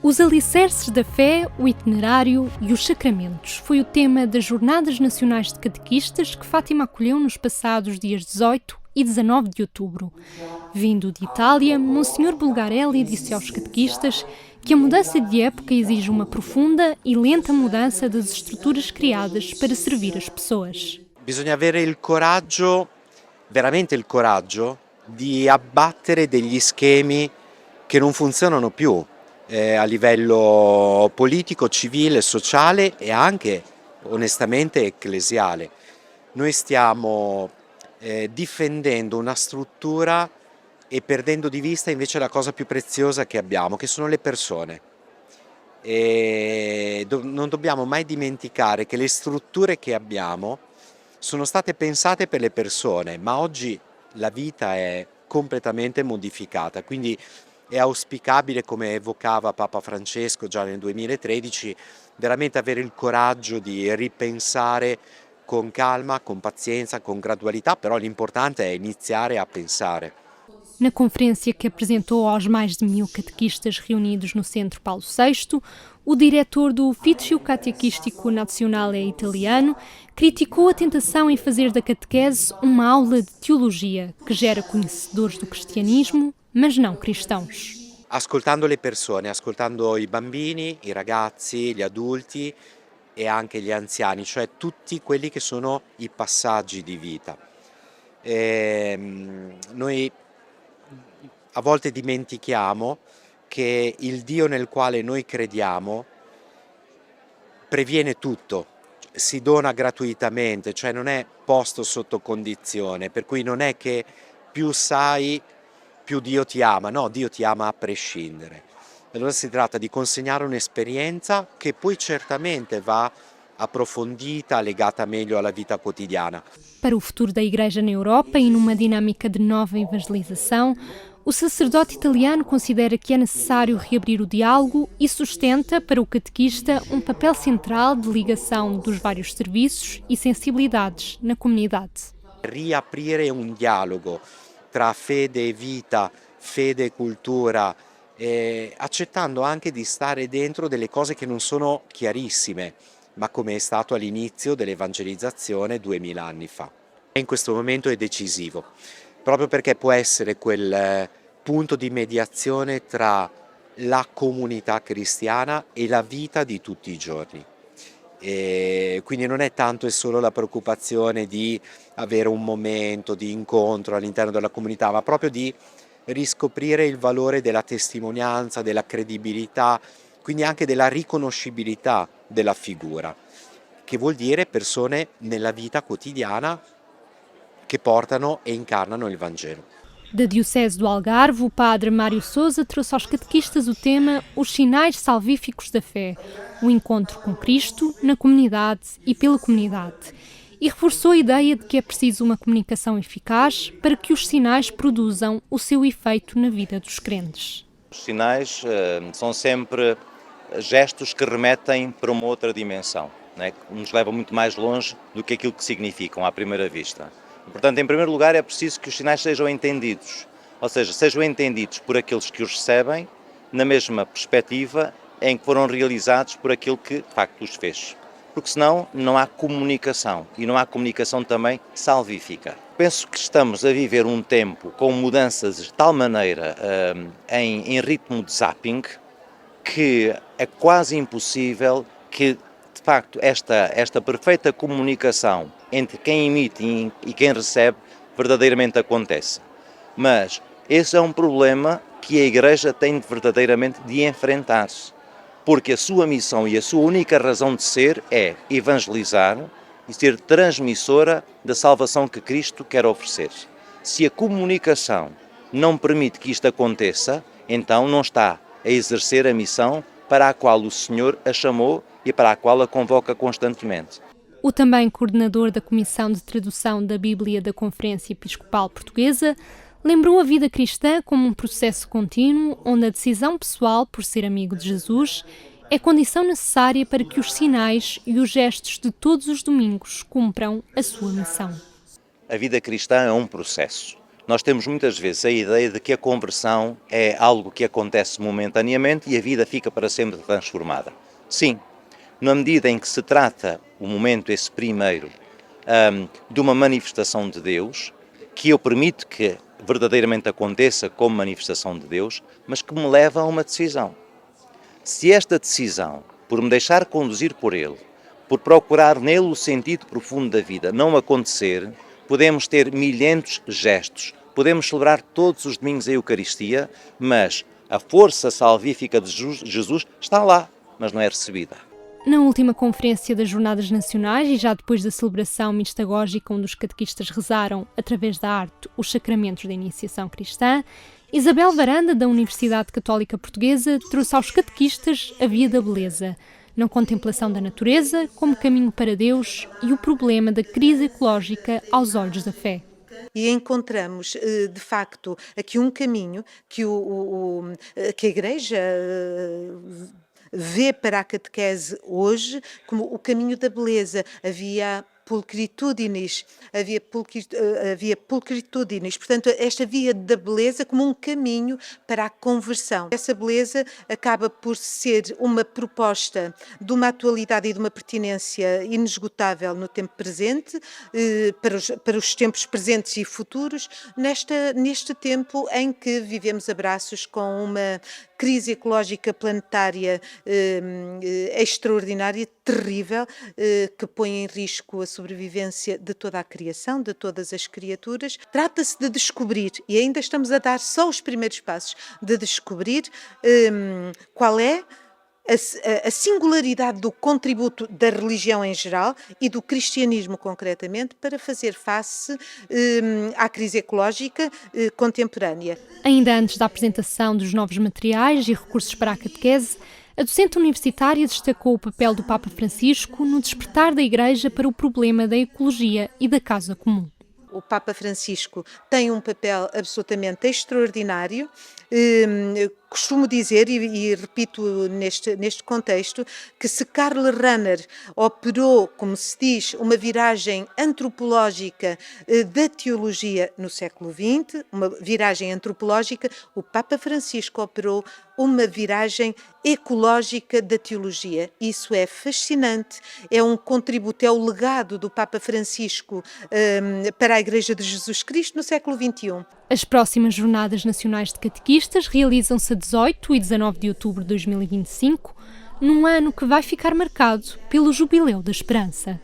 Os alicerces da fé, o itinerário e os sacramentos foi o tema das Jornadas Nacionais de Catequistas que Fátima acolheu nos passados dias 18 e 19 de outubro. Vindo de Itália, Monsenhor Bulgarelli disse aos catequistas que a mudança de época exige uma profunda e lenta mudança das estruturas criadas para servir as pessoas. Bisogna avere il coraggio, veramente il coraggio, di abbattere degli schemi che non funzionano più. A livello politico, civile, sociale e anche onestamente ecclesiale. Noi stiamo difendendo una struttura e perdendo di vista invece la cosa più preziosa che abbiamo, che sono le persone. E non dobbiamo mai dimenticare che le strutture che abbiamo sono state pensate per le persone, ma oggi la vita è completamente modificata, quindi è auspicabile, come evocava Papa Francesco già nel 2013, veramente avere il coraggio di ripensare con calma, con pazienza, con gradualità, però l'importante è iniziare a pensare. Na conferência que apresentou aos mais de 1000 catequistas reunidos no Centro Paulo VI, o diretor do Ufficio Catequistico Nazionale italiano criticou a tentação em fazer da catequese uma aula de teologia que gera conhecedores do cristianismo, mas não cristãos. Ascoltando le persone, ascoltando i bambini, i ragazzi, gli adulti e anche gli anziani, cioè tutti quelli che sono i passaggi di vita. Noi a volte dimentichiamo che il Dio nel quale noi crediamo previene tutto, si dona gratuitamente, cioè non è posto sotto condizione, per cui non è che più sai più Dio ti ama, no, Dio ti ama a prescindere. Allora si tratta di consegnare un'esperienza che poi certamente va approfondita, legata meglio alla vita quotidiana. Para o futuro da Igreja na Europa e numa dinâmica de nova evangelização, o sacerdote italiano considera que é necessário reabrir o diálogo e sustenta para o catequista um papel central de ligação dos vários serviços e sensibilidades na comunidade. Riaprire un dialogo tra fede e vita, fede e cultura, accettando anche di stare dentro delle cose che non sono chiarissime, ma come è stato all'inizio dell'evangelizzazione 2000 anni fa. In questo momento è decisivo, proprio perché può essere quel punto di mediazione tra la comunità cristiana e la vita di tutti i giorni. E quindi non è tanto e solo la preoccupazione di avere un momento di incontro all'interno della comunità, ma proprio di riscoprire il valore della testimonianza, della credibilità, quindi anche della riconoscibilità della figura, che vuol dire persone nella vita quotidiana che portano e incarnano il Vangelo. Da Diocese do Algarve, o padre Mário Sousa trouxe aos catequistas o tema Os Sinais Salvíficos da Fé, o encontro com Cristo na comunidade e pela comunidade, e reforçou a ideia de que é preciso uma comunicação eficaz para que os sinais produzam o seu efeito na vida dos crentes. Os sinais são sempre gestos que remetem para uma outra dimensão, né, que nos levam muito mais longe do que aquilo que significam à primeira vista. Portanto, em primeiro lugar, é preciso que os sinais sejam entendidos, ou seja, sejam entendidos por aqueles que os recebem na mesma perspectiva em que foram realizados por aquele que, de facto, os fez. Porque senão não há comunicação, e não há comunicação também salvífica. Penso que estamos a viver um tempo com mudanças de tal maneira em ritmo de zapping que é quase impossível que, de facto, esta perfeita comunicação entre quem emite e quem recebe verdadeiramente acontece. Mas esse é um problema que a Igreja tem verdadeiramente de enfrentar, porque a sua missão e a sua única razão de ser é evangelizar e ser transmissora da salvação que Cristo quer oferecer. Se a comunicação não permite que isto aconteça, então não está a exercer a missão para a qual o Senhor a chamou e para a qual a convoca constantemente. O também coordenador da Comissão de Tradução da Bíblia da Conferência Episcopal Portuguesa lembrou a vida cristã como um processo contínuo onde a decisão pessoal por ser amigo de Jesus é condição necessária para que os sinais e os gestos de todos os domingos cumpram a sua missão. A vida cristã é um processo. Nós temos muitas vezes a ideia de que a conversão é algo que acontece momentaneamente e a vida fica para sempre transformada. Sim, na medida em que se trata o momento, esse primeiro, de uma manifestação de Deus, que eu permito que verdadeiramente aconteça como manifestação de Deus, mas que me leva a uma decisão. Se esta decisão, por me deixar conduzir por Ele, por procurar nele o sentido profundo da vida, não acontecer, podemos ter milhentos gestos, podemos celebrar todos os domingos a Eucaristia, mas a força salvífica de Jesus está lá, mas não é recebida. Na última conferência das Jornadas Nacionais e já depois da celebração mistagógica onde os catequistas rezaram, através da arte, os sacramentos da iniciação cristã, Isabel Varanda, da Universidade Católica Portuguesa, trouxe aos catequistas a via da beleza, na contemplação da natureza como caminho para Deus e o problema da crise ecológica aos olhos da fé. E encontramos, de facto, aqui um caminho que a Igreja vê para a catequese hoje como o caminho da beleza. Havia pulchritudinis, portanto, esta via da beleza como um caminho para a conversão. Essa beleza acaba por ser uma proposta de uma atualidade e de uma pertinência inesgotável no tempo presente, para os tempos presentes e futuros, neste tempo em que vivemos a braços com uma crise ecológica planetária extraordinária, terrível, que põe em risco a sobrevivência de toda a criação, de todas as criaturas. Trata-se de descobrir, e ainda estamos a dar só os primeiros passos, de descobrir qual é a singularidade do contributo da religião em geral e do cristianismo concretamente para fazer face à crise ecológica contemporânea. Ainda antes da apresentação dos novos materiais e recursos para a catequese, a docente universitária destacou o papel do Papa Francisco no despertar da Igreja para o problema da ecologia e da causa comum. O Papa Francisco tem um papel absolutamente extraordinário. Costumo dizer, e repito neste contexto, que se Karl Rahner operou, como se diz, uma viragem antropológica da teologia no século XX, uma viragem antropológica, o Papa Francisco operou uma viragem ecológica da teologia. Isso é fascinante, é um contributo, é o legado do Papa Francisco para a Igreja de Jesus Cristo no século XXI. As próximas Jornadas Nacionais de Catequistas realizam-se a 18 e 19 de outubro de 2025, num ano que vai ficar marcado pelo Jubileu da Esperança.